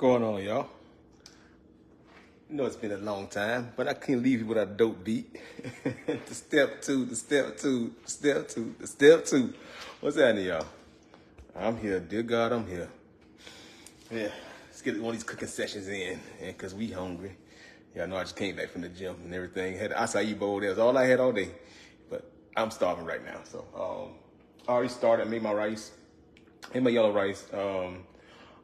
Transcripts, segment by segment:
Going on, y'all? You know it's been a long time, but I can't leave you without a dope beat. The step two, the step two, the step two, the step two. What's happening, y'all? I'm here, dear God, I'm here. Yeah, let's get one of these cooking sessions in, and cause we hungry. Y'all know I just came back from the gym and everything. Had the acai bowl. That was all I had all day, but I'm starving right now. So I already started. I made my rice, made my yellow rice.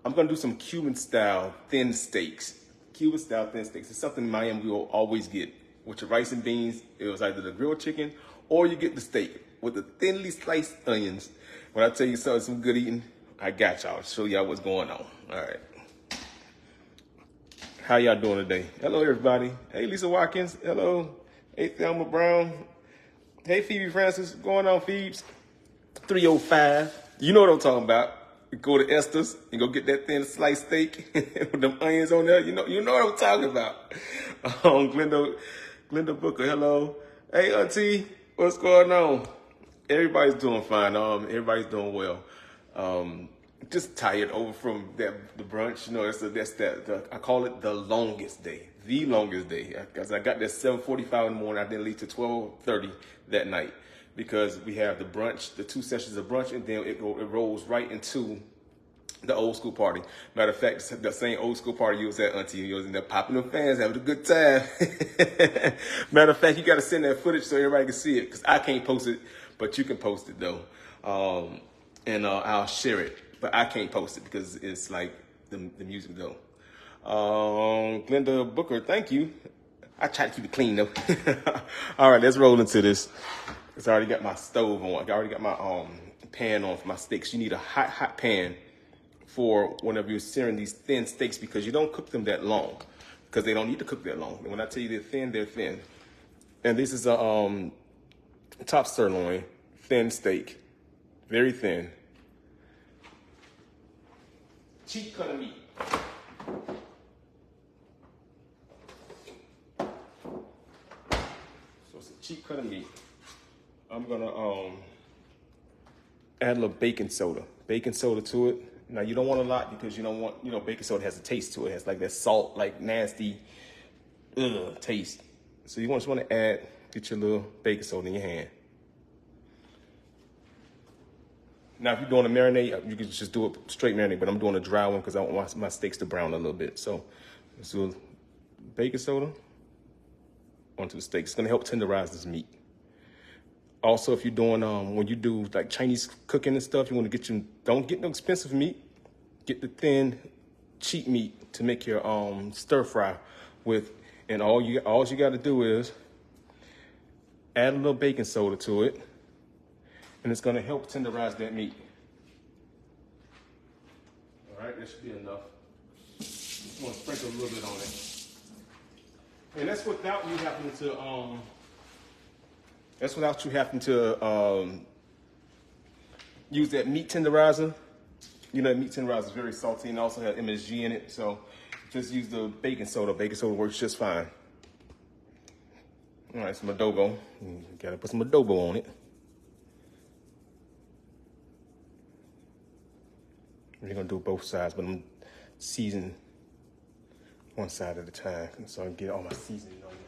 I'm gonna do some Cuban style thin steaks. Cuban style thin steaks. It's something in Miami we will always get with your rice and beans. It was either the grilled chicken or you get the steak with the thinly sliced onions. When I tell you some good eating, I got y'all. Show y'all what's going on. All right. How y'all doing today? Hello, everybody. Hey, Lisa Watkins. Hello. Hey, Thelma Brown. Hey, Phoebe Francis. What's going on, Phoebes? 305. You know what I'm talking about. Go to Esther's and go get that thin sliced steak with them onions on there. You know what I'm talking about. Glenda Booker, hello. Hey, Auntie, what's going on? Everybody's doing fine. Everybody's doing well. Just tired over from the brunch. You know, I call it the longest day. The longest day. Because I got there 7:45 in the morning. I didn't leave till 12:30 that night. Because we have the brunch, the 2 sessions of brunch, and then it rolls right into the old school party. Matter of fact, the same old school party you was at, Auntie. You was in there popping them fans, having a good time. Matter of fact, you got to send that footage so everybody can see it, because I can't post it, but you can post it, though. And I'll share it, but I can't post it because it's like the music, though. Glenda Booker, thank you. I try to keep it clean, though. All right, let's roll into this. I already got my stove on. I already got my pan on for my steaks. You need a hot pan for whenever you're searing these thin steaks, because you don't cook them that long, because they don't need to cook that long. And when I tell you they're thin, they're thin. And this is a top sirloin, thin steak, very thin. Cheap cut of meat. So it's a cheap cut of meat. I'm gonna add a little baking soda to it. Now you don't want a lot, because you don't want, baking soda has a taste to it. It has like that salt, like nasty, taste. So you just want to get your little baking soda in your hand. Now if you're doing a marinade, you can just do it straight marinade, but I'm doing a dry one because I want my steaks to brown a little bit. So let's do baking soda onto the steak. It's gonna help tenderize this meat. Also, if you're doing, when you do like Chinese cooking and stuff, you want to don't get no expensive meat. Get the thin, cheap meat to make your stir fry with. And all you got to do is add a little baking soda to it, and it's going to help tenderize that meat. All right, that should be enough. Just want to sprinkle a little bit on it, and that's without you having to. That's without you having to use that meat tenderizer. You know, meat tenderizer is very salty and also has MSG in it. So just use the baking soda. Baking soda works just fine. All right, some adobo. You gotta put some adobo on it. We're gonna do both sides, but I'm seasoning one side at a time so I can get all my seasoning on it.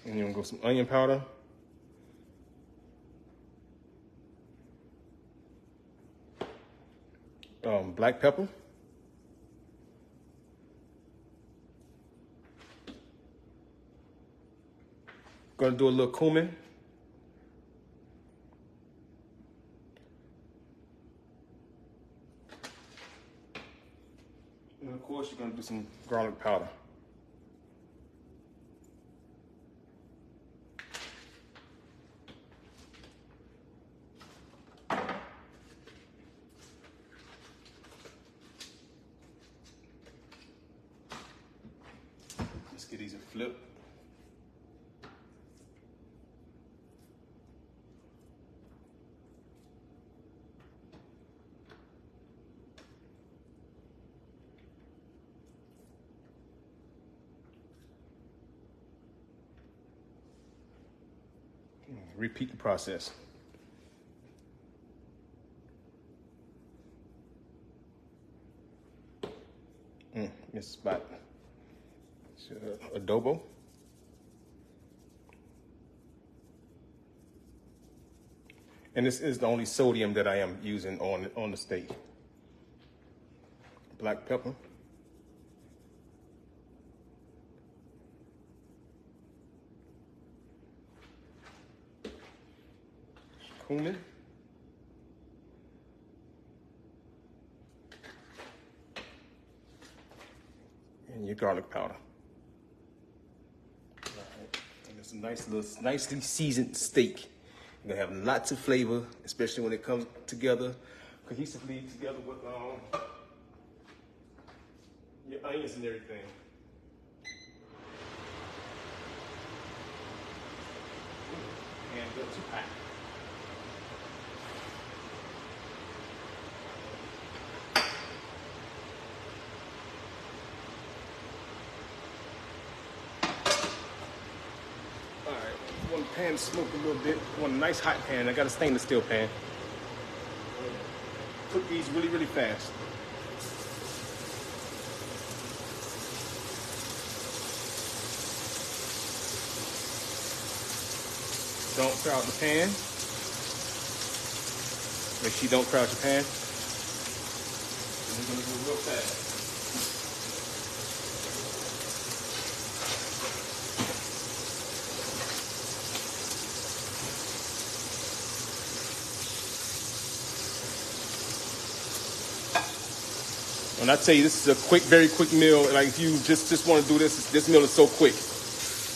And you're gonna go some onion powder. Black pepper. Gonna do a little cumin. And of course, you're gonna do some garlic powder. Let's get these and flip. repeat the process. This spot. Adobo. And this is the only sodium that I am using on the steak. Black pepper. Cumin. And your garlic powder. All right. And it's a nice little, nicely seasoned steak. You're gonna have lots of flavor, especially when it comes together, cohesively together with your onions and everything. And go too hot. Want the pan to smoke a little bit. I want a nice hot pan. I got a stainless steel pan. Cook these really, really fast. Don't crowd the pan. Make sure you don't crowd your pan. And we're gonna go real fast. When I tell you this is a quick, very quick meal, like if you just want to do this meal is so quick.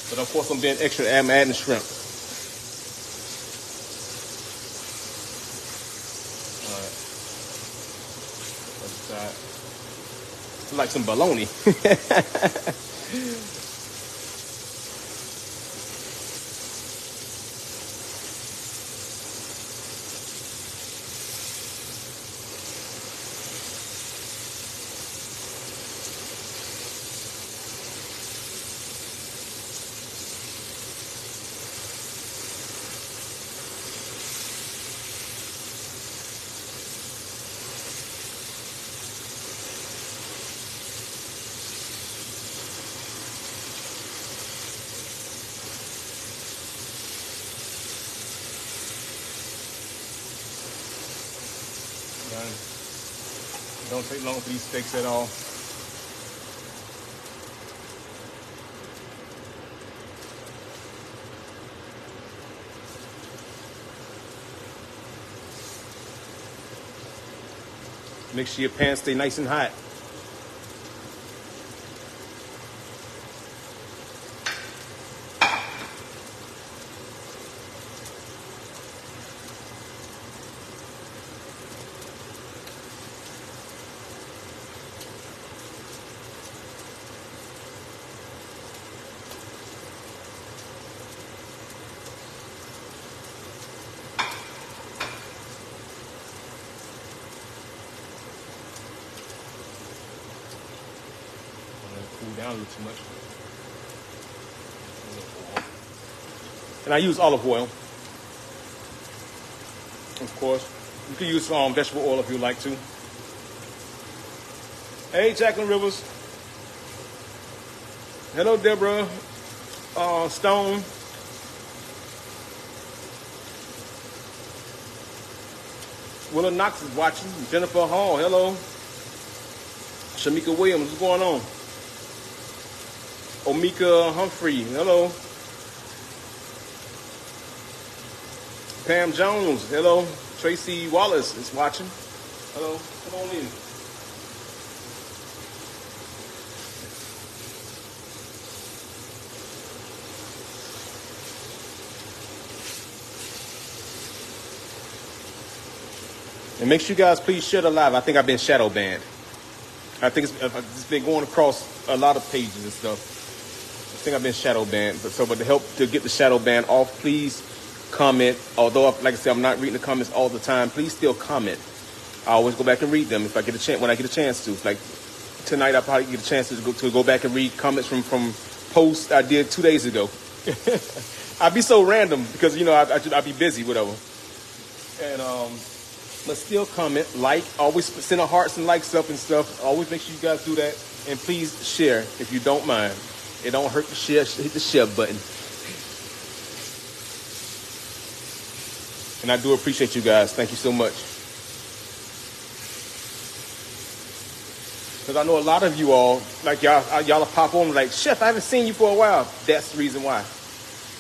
But of course I'm being extra, I'm adding shrimp. All right. Other side. It's like some bologna. Don't take long for these steaks at all. Make sure your pan stay nice and hot. Cool down a little too much. And I use olive oil. Of course. You can use vegetable oil if you like to. Hey, Jacqueline Rivers. Hello, Deborah Stone. Willa Knox is watching. Jennifer Hall, hello. Shamika Williams, what's going on? Omika Humphrey, hello. Pam Jones, hello. Tracy Wallace is watching. Hello, come on in. And make sure you guys please share the live. I think I've been shadow banned. I think it's been going across a lot of pages and stuff. I think I've been shadow banned. But to help to get the shadow ban off, please comment. Although, like I said, I'm not reading the comments all the time. Please still comment. I always go back and read them if I get a chance. When I get a chance to, like tonight, I probably get a chance to go back and read comments from posts I did 2 days ago. I'd be so random because you know I'd be busy, whatever. And but still comment, like, always send a hearts and likes up and stuff. Always make sure you guys do that, and please share if you don't mind. It don't hurt to share. Hit the share button. And I do appreciate you guys. Thank you so much. Because I know a lot of you all, like y'all pop on like, Chef, I haven't seen you for a while. That's the reason why.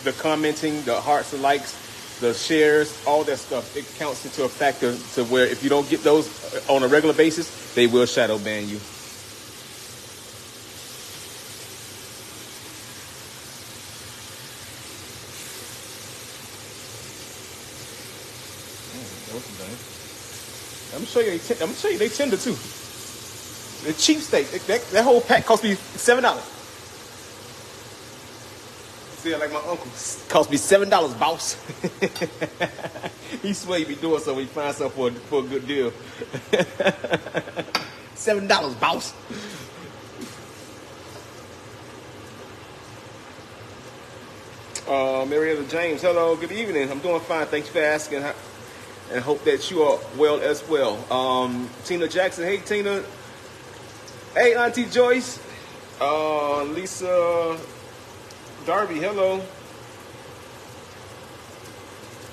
The commenting, the hearts and likes, the shares, all that stuff, it counts into a factor to where if you don't get those on a regular basis, they will shadow ban you. I'm gonna show you they tender too. The cheap steak. That whole pack cost me $7. See, like my uncle, cost me $7, boss. He swear he be doing something when he finds something for a good deal. $7, boss. Marietta James, hello, good evening. I'm doing fine. Thanks for asking, and hope that you are well as well. Tina Jackson, hey Tina. Hey Auntie Joyce. Lisa Darby, hello.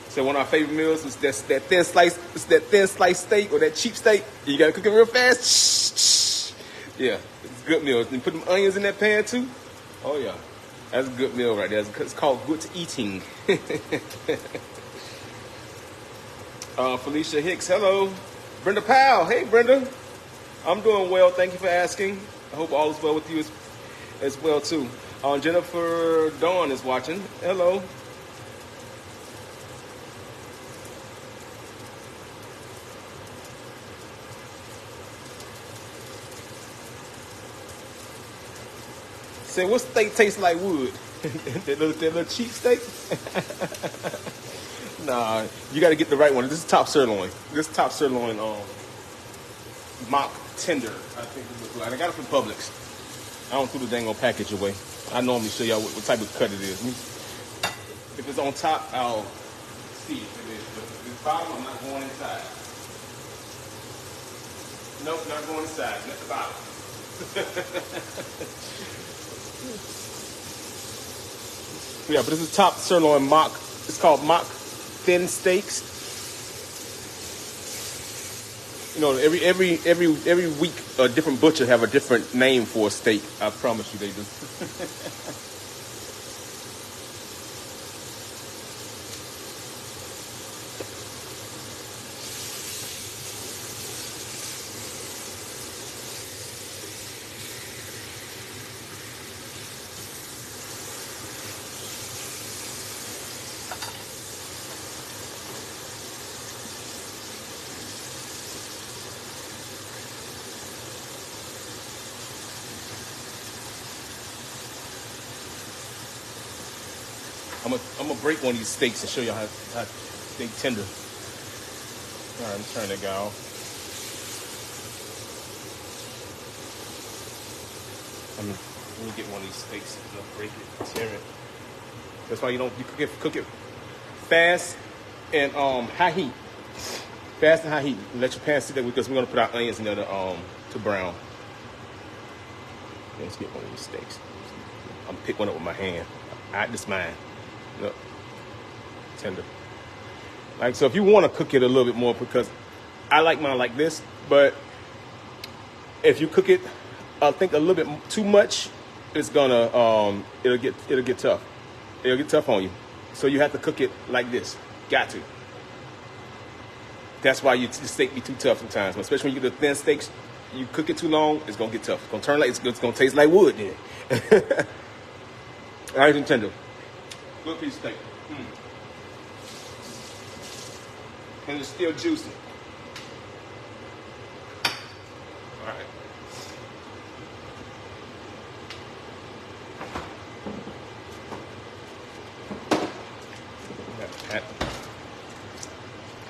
So one of our favorite meals is that thin slice. It's that thin slice steak or that cheap steak. You gotta cook it real fast. Yeah, it's a good meal. And put them onions in that pan too. Oh yeah, that's a good meal right there. It's called good eating. Felicia Hicks, hello. Brenda Powell, hey Brenda. I'm doing well. Thank you for asking. I hope all is well with you as well too. Jennifer Dawn is watching. Hello. Say, what steak tastes like wood? that little cheap steak? Nah, you got to get the right one. This is top sirloin. This top sirloin mock tender, I think it looks like. I got it from Publix. I don't throw the dang old package away. I normally show y'all what type of cut it is. If it's on top, I'll see if it is. But if it's bottom, I'm not going inside. Nope, not going inside. That's the bottom. Yeah, but this is top sirloin mock. It's called mock thin steaks. You know, every week a different butcher have a different name for a steak. I promise you they do. I'm gonna break one of these steaks and show you how they tender. All right, I'm turning that guy off. Let me get one of these steaks and break it, tear it. That's why you cook it fast and high heat. Fast and high heat. Let your pan sit there because we're gonna put our onions in there to brown. Let's get one of these steaks. I'm gonna pick one up with my hand. This mine. Look, tender. Like, so if you want to cook it a little bit more, because I like mine like this, but if you cook it, I think a little bit too much, it's gonna it'll get tough. It'll get tough on you. So you have to cook it like this. Got to. That's why the steak be too tough sometimes. Especially when you get the thin steaks, you cook it too long, it's gonna get tough. It's gonna turn like it's gonna taste like wood then. Nice and tender. Good piece of steak. And it's still juicy. All right. Pat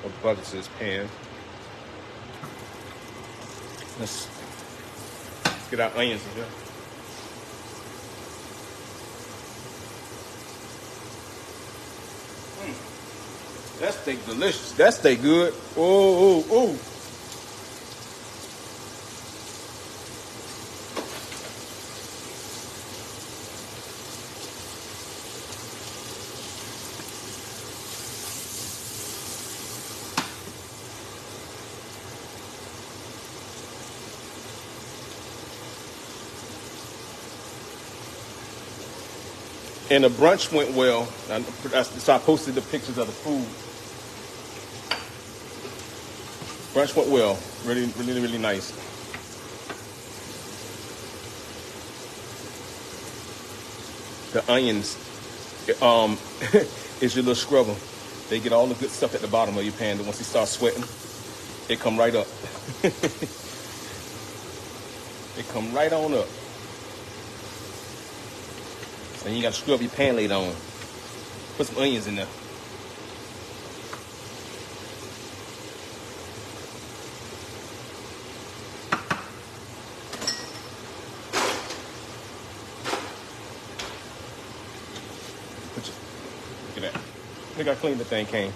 of butter to this pan. Let's get our onions in here. That steak delicious. That steak good. Oh, oh, oh. And the brunch went well. So I posted the pictures of the food. Brunch went well. Really, really, really nice. The onions, is your little scrubber. They get all the good stuff at the bottom of your pan. And once you start sweating, it come right up. It come right on up. And you got to scrub your pan later on. Put some onions in there. Look at that. Look how clean the thing came.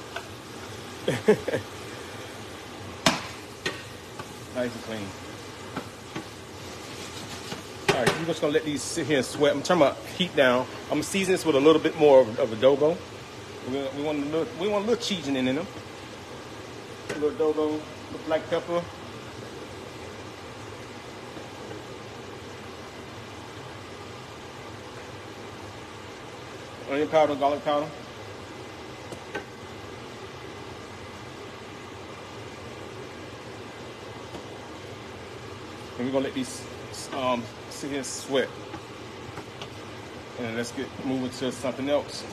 Nice and clean. All right, we're just gonna let these sit here and sweat. I'm turning my heat down. I'm gonna season this with a little bit more of adobo. We want a little seasoning in them. A little adobo, a little black pepper. Onion powder, garlic powder. And we're gonna let these sit here and sweat. And let's get moving to something else.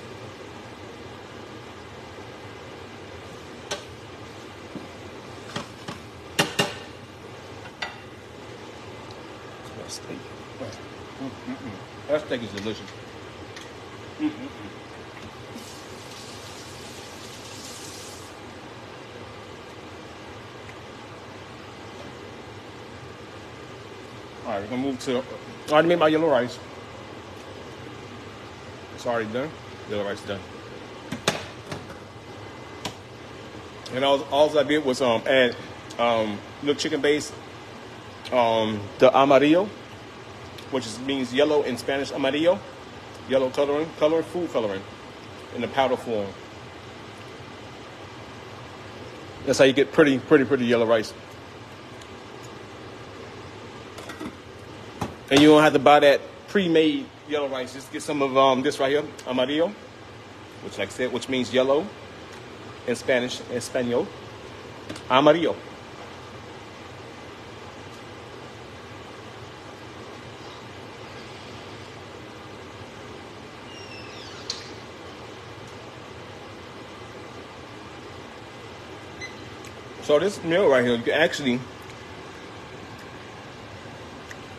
That steak. That steak is delicious. All right, we're gonna move to. I already made my yellow rice. It's already done. Yellow rice done. And all I did was add little chicken base, the amarillo, which means yellow in Spanish, amarillo, yellow coloring, food coloring, in the powder form. That's how you get pretty yellow rice. And you don't have to buy that pre-made yellow rice. Just get some of this right here, amarillo, which, like I said, which means yellow in Spanish, Espanol. Amarillo. So this meal right here, you can actually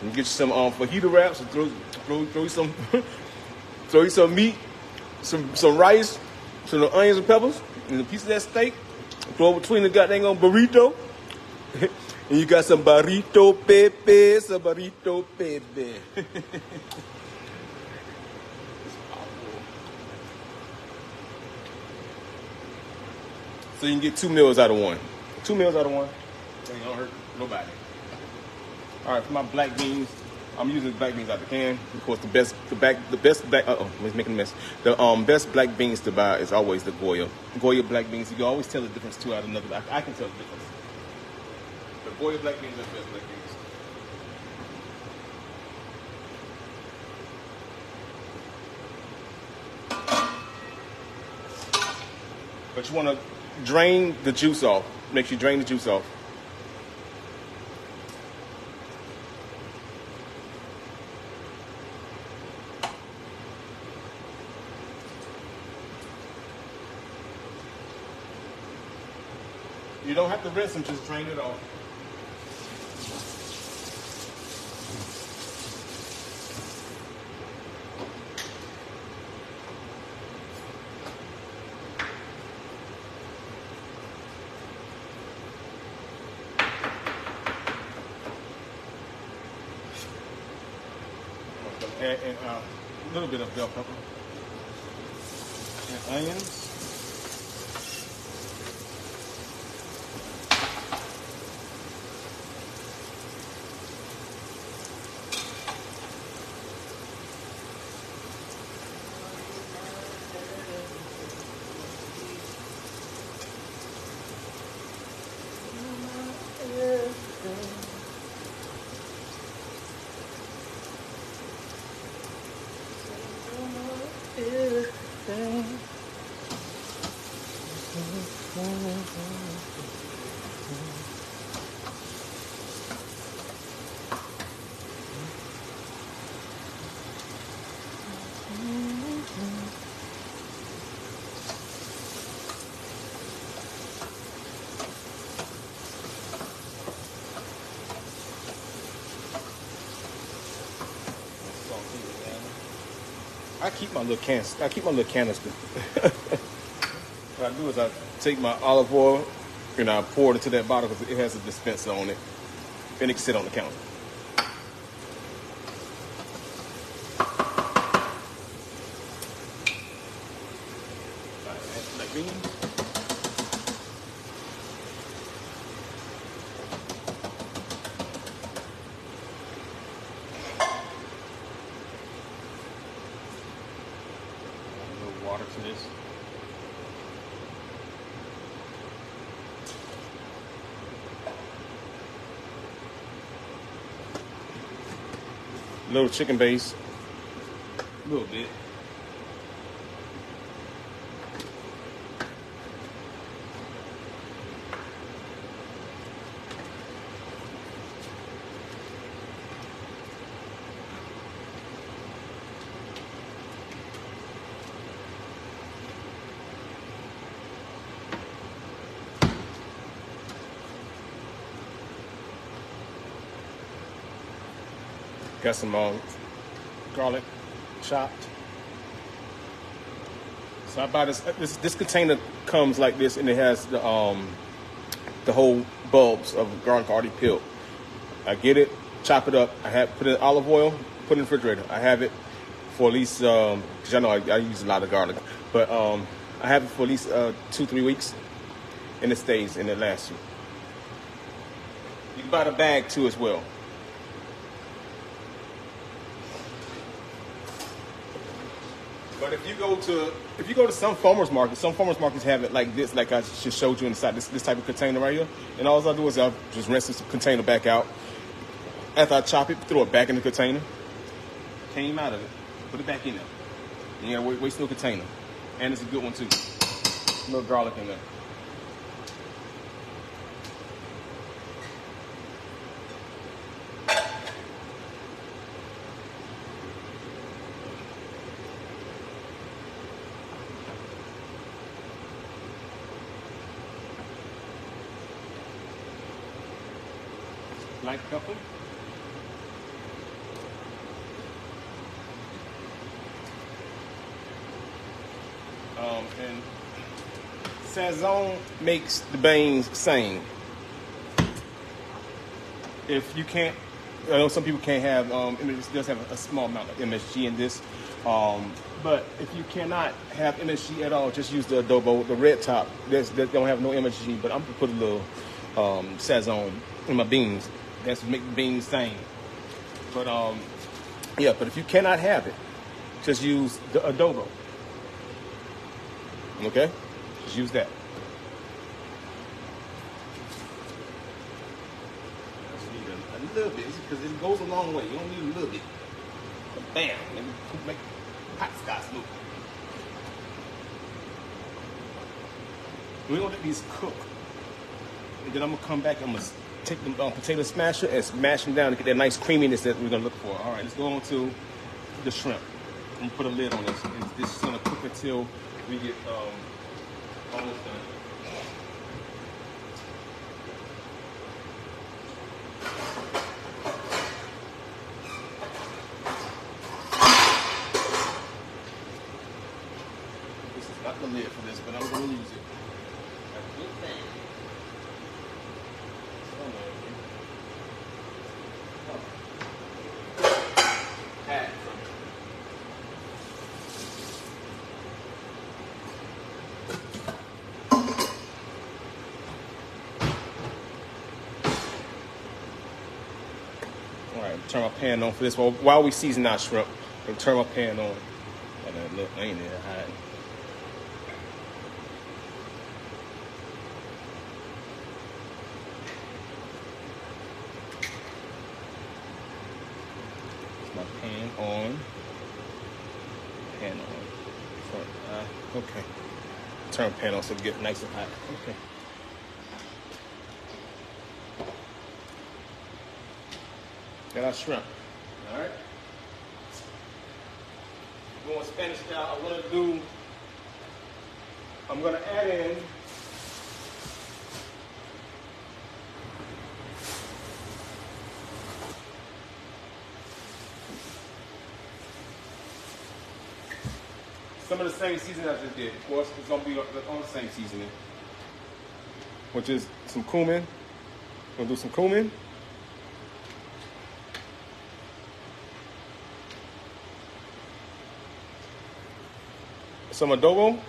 get you some fajita wraps and throw you some throw you some meat, some rice, some onions and peppers, and a piece of that steak. Throw it between the goddamn burrito, and you got some burrito pepe, some burrito pepe. So you can get 2 meals out of one. 2 meals out of one. They don't hurt nobody. All right, for my black beans, I'm using black beans out the can. Of course, the best black. I'm making a mess. The best black beans to buy is always the Goya black beans. You can always tell the difference two out of another. I can tell the difference. The Goya black beans are the best black beans. But you want to drain the juice off. Make sure you drain the juice off. You don't have to rinse them, just drain it off. And a little bit of bell pepper and onions. I keep my little canister. What I do is I take my olive oil and I pour it into that bottle because it has a dispenser on it, and it can sit on the counter. Black beans. A little water to this. Little chicken base, a little bit. Got some garlic chopped. So I buy this container comes like this, and it has the whole bulbs of garlic already peeled. I get it, chop it up. I put in olive oil, put it in the refrigerator. I have it for at least because I know I use a lot of garlic, but I have it for at least 2-3 weeks, and it stays and it lasts you. You can buy the bag too as well. But if you go to some farmers markets have it like this, like I just showed you inside this type of container right here. And all I do is I just rinse this container back out. After I chop it, throw it back in the container. Came out of it, put it back in there. You gotta waste no container. And it's a good one too. A little garlic in there. Black pepper. And Sazon makes the beans sing. If you can't, I know some people can't have, it does have a small amount of MSG in this. But if you cannot have MSG at all, just use the adobo, the red top. That don't have no MSG, but I'm gonna put a little Sazon in my beans. That's what make the beans sing. But yeah, but if you cannot have it, just use the adobo. Okay? Just use that. Just need a little bit, because it goes a long way. You don't need a little bit. But bam, let me make hot scotch look. We're gonna let these cook. And then I'm gonna come back, I'm gonna take the potato smasher and smash them down to get that nice creaminess that we're gonna look for. All right, let's go on to the shrimp. I'm gonna put a lid on this. And this is gonna cook until we get almost done. This is not the lid for this, but I'm gonna use it. A good thing. Turn my pan on for this while we season our shrimp. And turn my pan on. And look, I ain't there hiding. My pan on. Pan on. front. Okay. Turn pan on so it gets nice and hot. Okay. Got our shrimp. All right. Going Spanish style. I'm gonna add in some of the same seasoning I just did. Of course, it's gonna be on the same seasoning, which is some cumin. Gonna do some cumin. Some adobo.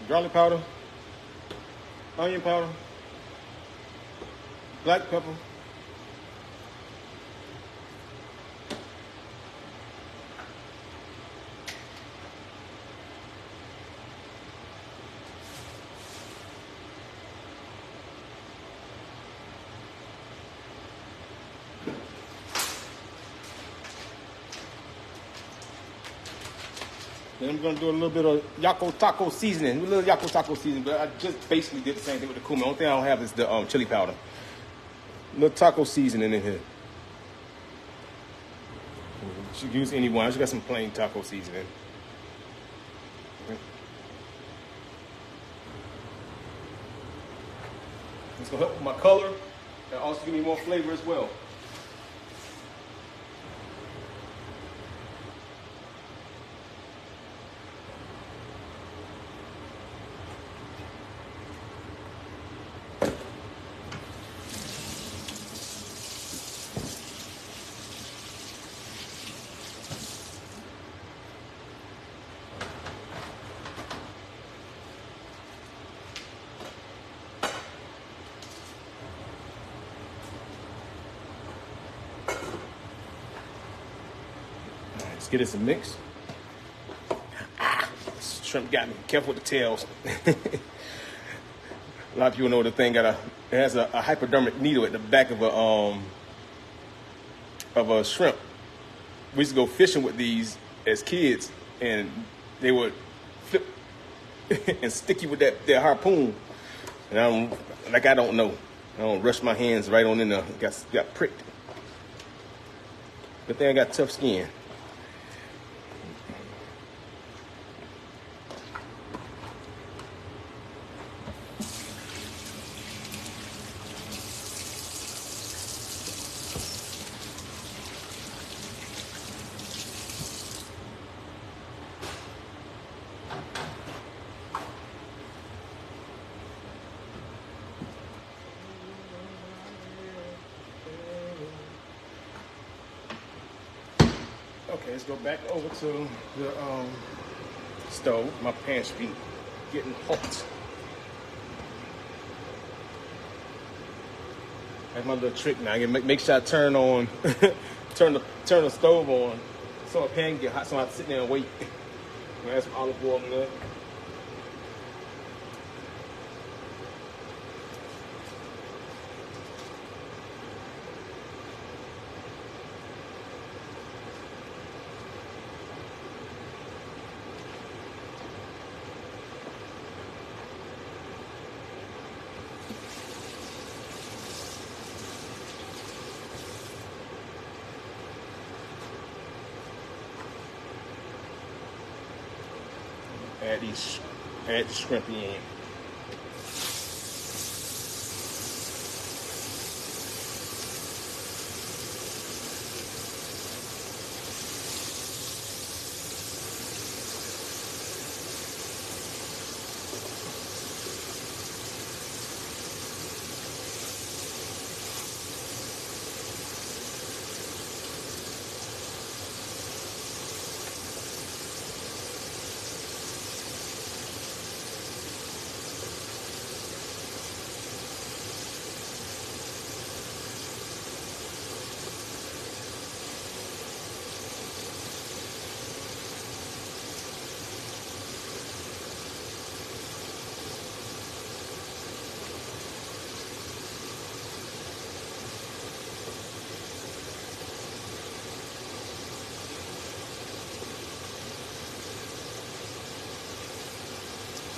Garlic powder. Onion powder. Black pepper. Then I'm gonna do a little bit of Yaco taco seasoning, a little Yaco taco seasoning, but I just basically did the same thing with the cumin. Only thing I don't have is the chili powder. A little taco seasoning in here. You should use any one. I just got some plain taco seasoning. Okay. It's gonna help with my color and also give me more flavor as well. Let's get us a mix. Shrimp got me. Careful with the tails. A lot of people know the thing it has a hypodermic needle at the back of a shrimp. We used to go fishing with these as kids, and they would flip and stick you with that harpoon. And I don't know. I don't rush my hands right on in there. Got pricked. Good thing I got tough skin. Okay, let's go back over to the stove. My pan should be getting hot. That's my little trick now. I can make sure I turn on, turn the stove on, so my pan can get hot. So I have to sit there and wait. I'm gonna add some olive oil in there. Add the shrimp in.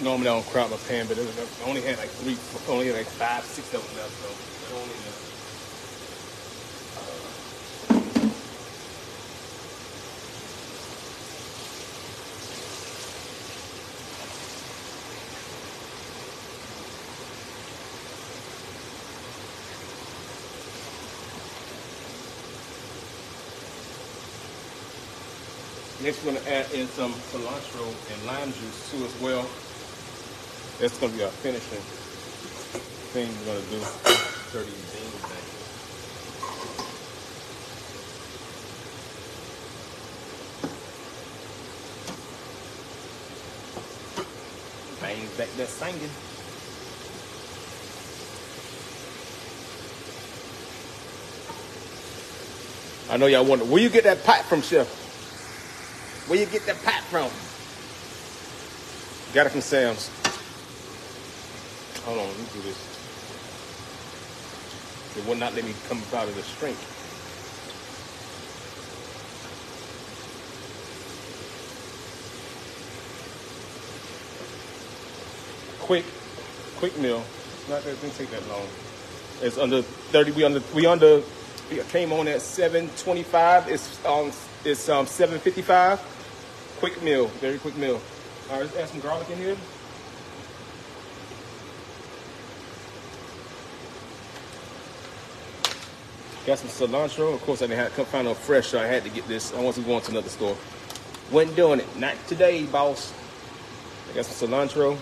Normally I don't crowd my pan, but I only had like only had like 5, 6 of them left, so I don't need to. Next, we're going to add in some cilantro and lime juice too as well. That's going to be our finishing thing we're going to do. Stir these beans back. Bang back that singing. I know y'all wonder, where you get that pot from, Chef? Where you get that pot from? Got it from Sam's. Hold on, let me do this. It will not let me come out of the shrink. Quick meal. Not that it didn't take that long. It's under 30. We came on at 7:25. It's 7:55. Quick meal, very quick meal. All right, let's add some garlic in here. Got some cilantro. Of course, I couldn't find no fresh, so I had to get this. I want to go to another store. Wasn't doing it. Not today, boss. I got some cilantro.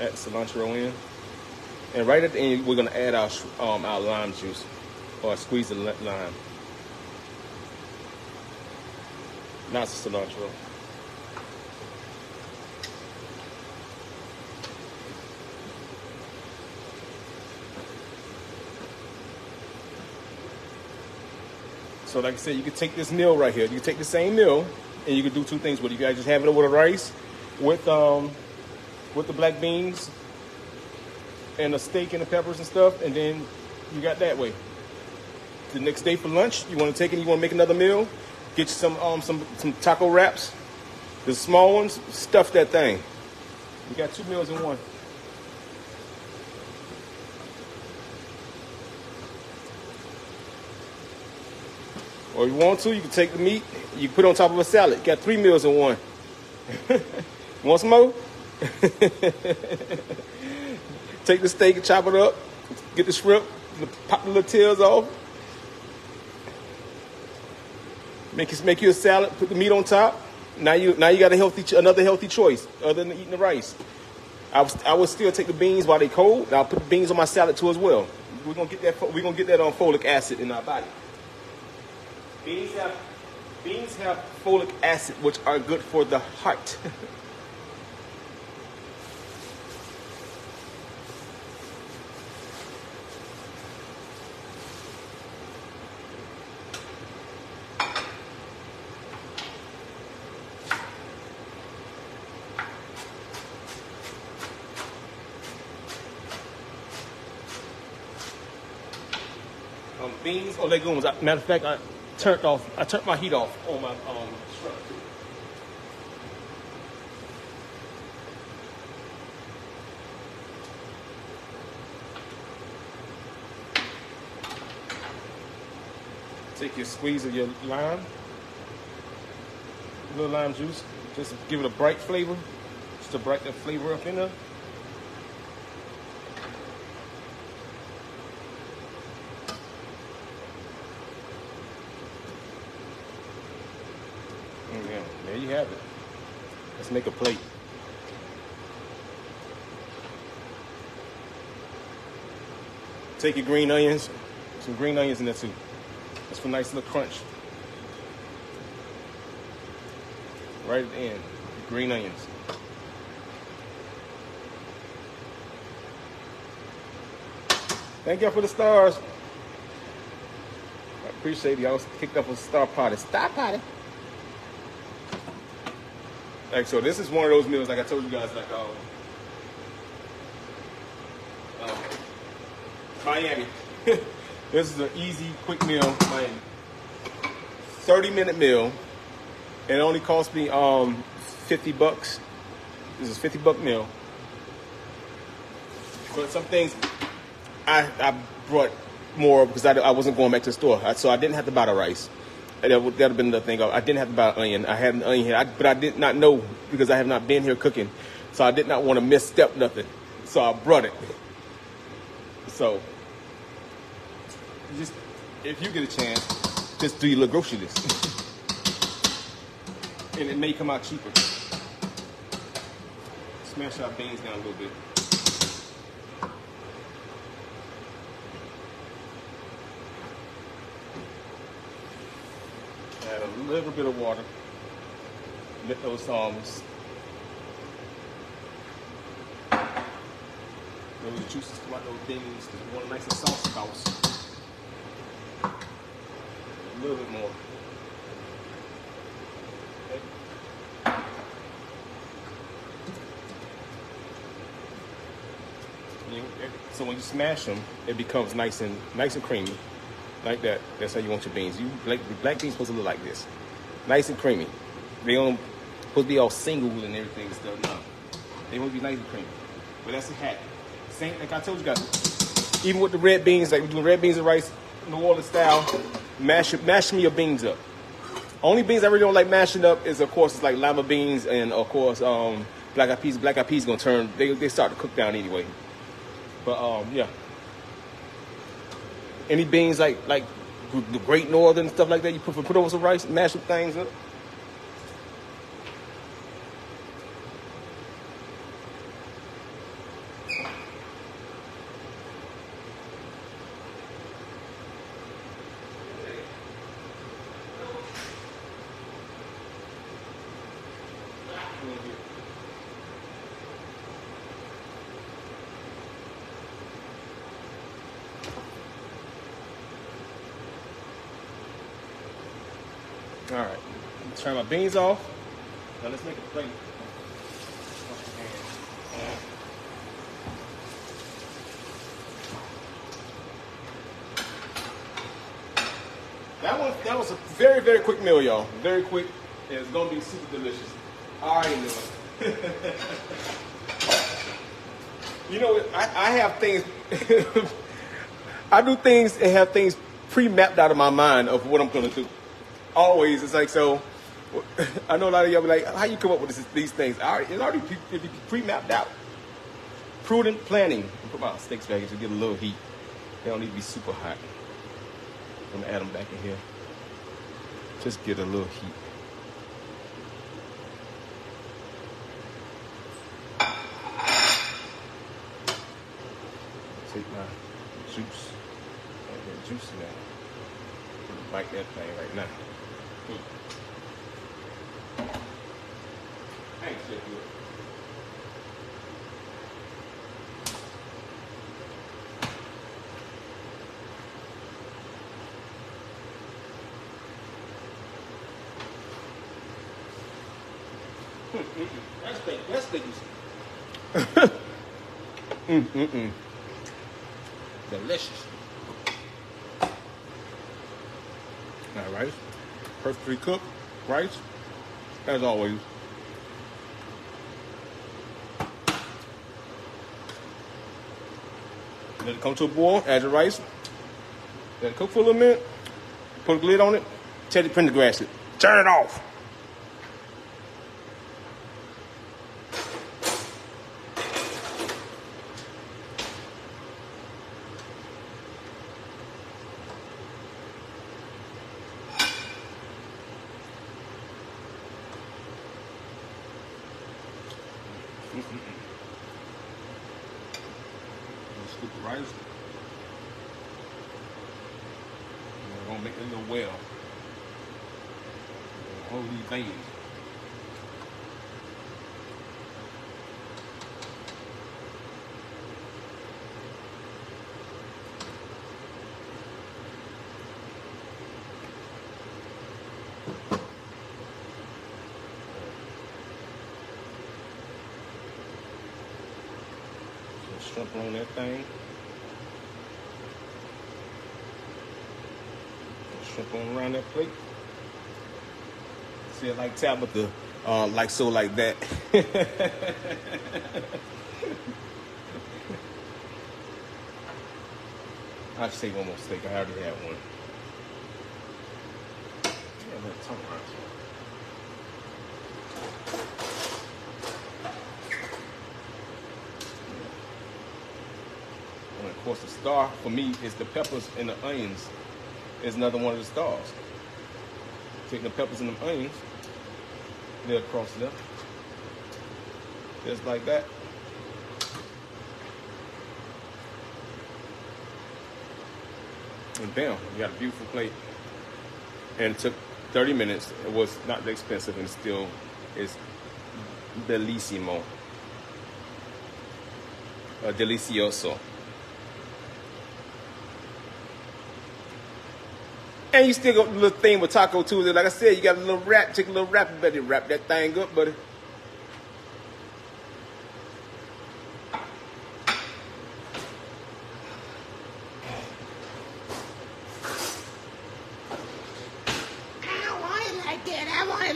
Add cilantro in. And right at the end, we're gonna add our lime juice, or squeeze the lime. Not cilantro. So like I said, you can take this meal right here. You can take the same meal and you can do two things with it. You guys just have it over the rice with the black beans and the steak and the peppers and stuff, and then you got that way. The next day for lunch, you want to take it, you want to make another meal, get you some taco wraps, the small ones, stuff that thing. You got 2 meals in one. Or if you want to, you can take the meat, you can put it on top of a salad. You got 3 meals in one. Want some more? Take the steak and chop it up. Get the shrimp, pop the little tails off. Make you a salad. Put the meat on top. Now you got another healthy choice other than eating the rice. I would still take the beans while they cold. And I'll put the beans on my salad too as well. We're gonna get that on folic acid in our body. Beans have folic acid, which are good for the heart. Beans or legumes. Matter of fact, I turned my heat off on my shrimp. Take your squeeze of your lime, a little lime juice, just to give it a bright flavor, just to brighten the flavor up in there. Yeah, there you have it. Let's make a plate. Take your green onions, some green onions in there too. That's for a nice little crunch. Right at the end, green onions. Thank y'all for the stars. I appreciate y'all kicked up a star party. Star party. Like, so this is one of those meals, like I told you guys, like Miami. This is an easy, quick meal, Miami. 30-minute meal. It only cost me $50. This is $50 meal. But some things I brought more because I wasn't going back to the store, so I didn't have to buy the rice. That would have been the thing. I didn't have to buy an onion. I had an onion here, but I did not know because I have not been here cooking, so I did not want to misstep nothing. So I brought it. So, just if you get a chance, just do your little grocery list, and it may come out cheaper. Smash our beans down a little bit. Add a little bit of water. Let those juices come out those beans. Just want a nice sauce sauce. A little bit more. Okay. So when you smash them, it becomes nice and creamy, like that. That's how you want your beans. Black beans supposed to look like this, nice and creamy. They don't supposed to be all single and everything and stuff. No, they want to be nice and creamy. But that's a hack. Same like I told you guys. Even with the red beans, like we're doing red beans and rice, New Orleans style, mash your beans up. Only beans I really don't like mashing up is, of course, it's like lima beans and, of course, black eyed peas. Black eyed peas gonna turn. They start to cook down anyway. But yeah. Any beans like the Great Northern and stuff like that, you put over some rice, mash some things up. All right, turn my beans off. Now let's make a plate. That was a very, very quick meal, y'all. Very quick. And it's gonna be super delicious. I already know it. You know, I have things. I do things and have things pre-mapped out of my mind of what I'm gonna do. Always, it's like, so I know a lot of y'all be like, how you come up with these things? It's already pre-mapped out. Prudent planning. Put my steaks back in to get a little heat. They don't need to be super hot. I'm gonna add them back in here. Just get a little heat. Take my juice. Add that juice in there. Bite that thing right now. Thanks, good. That's things. Delicious. All right, perfectly cooked rice, as always. Let it come to a boil, add your rice, let it cook for a little minute, put a lid on it, tell the Pendergrass it, turn it off. Scoop the rice. We're gonna make it a little well. Hold these veins. Shrimp on that thing. Shrimp on around that plate. See it like Tabitha like so, like that. I'll just take one more steak. I already had one. Yeah, that tongue hurts. And of course, the star for me is the peppers and the onions. Is another one of the stars. Take the peppers and the onions. They'll cross it up. Just like that. And bam, you got a beautiful plate. And it took 30 minutes. It was not that expensive and still is bellissimo. Delicioso. And you still got the little thing with Taco Tuesday. Like I said, you got a little wrap, take a little wrap, you better wrap that thing up, buddy.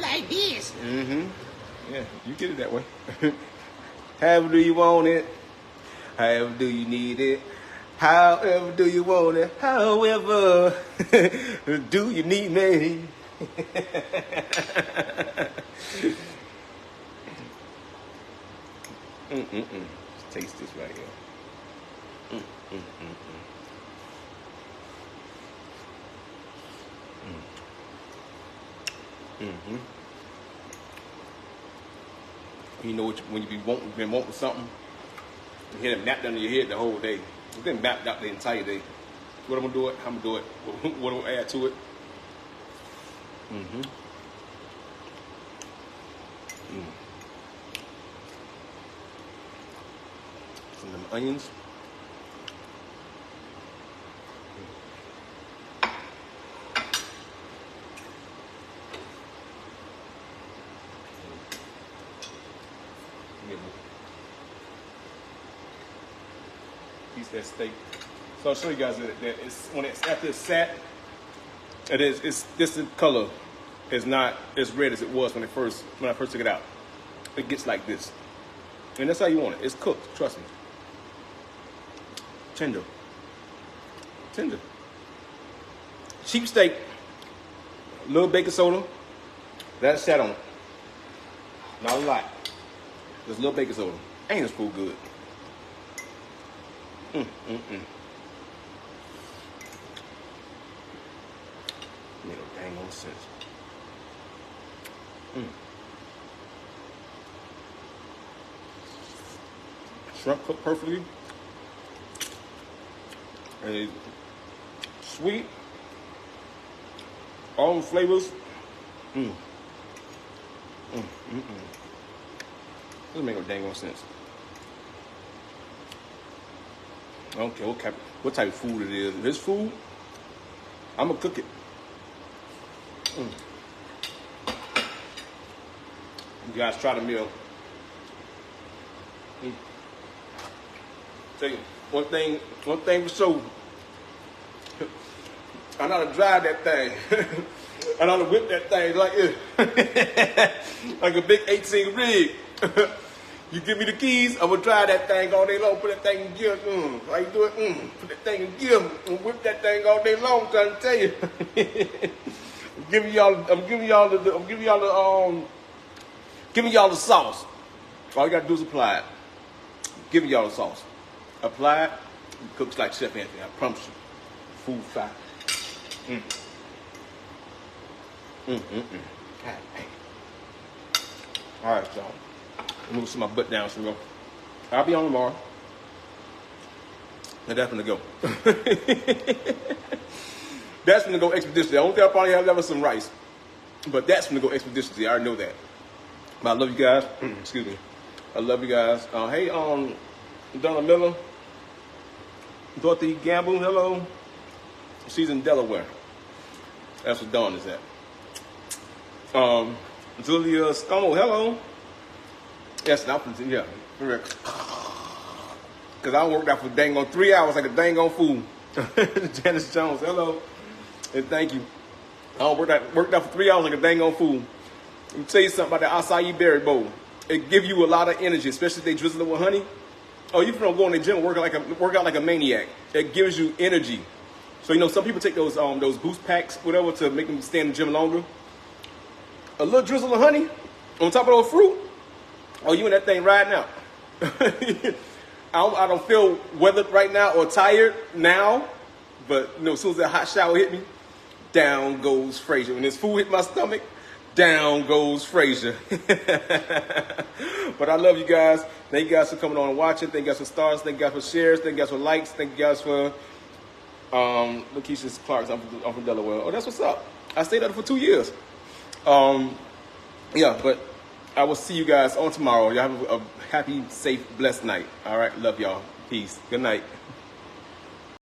Like this. Yeah, you get it that way. However do you want it? However do you need it? However do you want it? However do you need me? Let's taste this right here. You know when you been wanting something, you hear them napped under your head the whole day. It's been mapped out the entire day. What I'm gonna do it? I'm gonna do it. What I'm gonna add to it? Some of them onions. Piece of that steak. So I'll show you guys that it's when it's after it's sat, it's this color is not as red as it was when I first took it out. It gets like this. And that's how you want it. It's cooked, trust me. Tender. Tender. Cheap steak, a little baking soda, that's sat on it. Not a lot. Just a little baking soda. Ain't this food good? Made no dang on sense. Shrimp cooked perfectly. And it's sweet. All the flavors. Doesn't make no dang on sense. I don't care what type of food it is. If it's food, I'm gonna cook it. You guys try the meal. Tell you one thing for sure. I know how to drive that thing. I know how to whip that thing like this. Like a big 18 rig. You give me the keys, I'm gonna drive that thing all day long, put that thing in gear. How you do it? Put that thing in gear and whip that thing all day long, I'm trying to tell you. I'm giving y'all the sauce. All you gotta do is apply it. I'm giving y'all the sauce. Apply it, it cooks like Chef Anthony, I promise you. Food fire. God dang. All right, y'all. Move some of my butt down some more. I'll be on tomorrow. And that's gonna go. That's gonna go expeditiously. The only thing I'll probably have left is some rice. But that's gonna go expeditiously. I already know that. But I love you guys. Excuse me. I love you guys. Hey, Donna Miller. Dorothy Gamble, hello. She's in Delaware. That's where Dawn is at. Julia Scomo, hello. Yes, yeah, correct. Because I worked out for dang on 3 hours like a dang on fool. Janice Jones, hello. And thank you. I worked out for 3 hours like a dang on fool. Let me tell you something about the acai berry bowl. It gives you a lot of energy, especially if they drizzle it with honey. Oh, you don't go in the gym work out like a maniac. It gives you energy. So you know some people take those boost packs, whatever, to make them stay in the gym longer. A little drizzle of honey on top of those fruit. Oh, you in that thing right now. I don't feel weathered right now or tired now, but you know, as soon as that hot shower hit me, down goes Frazier. When this food hit my stomach, down goes Frazier. But I love you guys. Thank you guys for coming on and watching. Thank you guys for stars. Thank you guys for shares. Thank you guys for likes. Thank you guys for Lakeisha Clark's. I'm from Delaware. Oh, that's what's up. I stayed there for 2 years. Yeah, but I will see you guys on tomorrow. Y'all have a happy, safe, blessed night. All right, love y'all. Peace. Good night.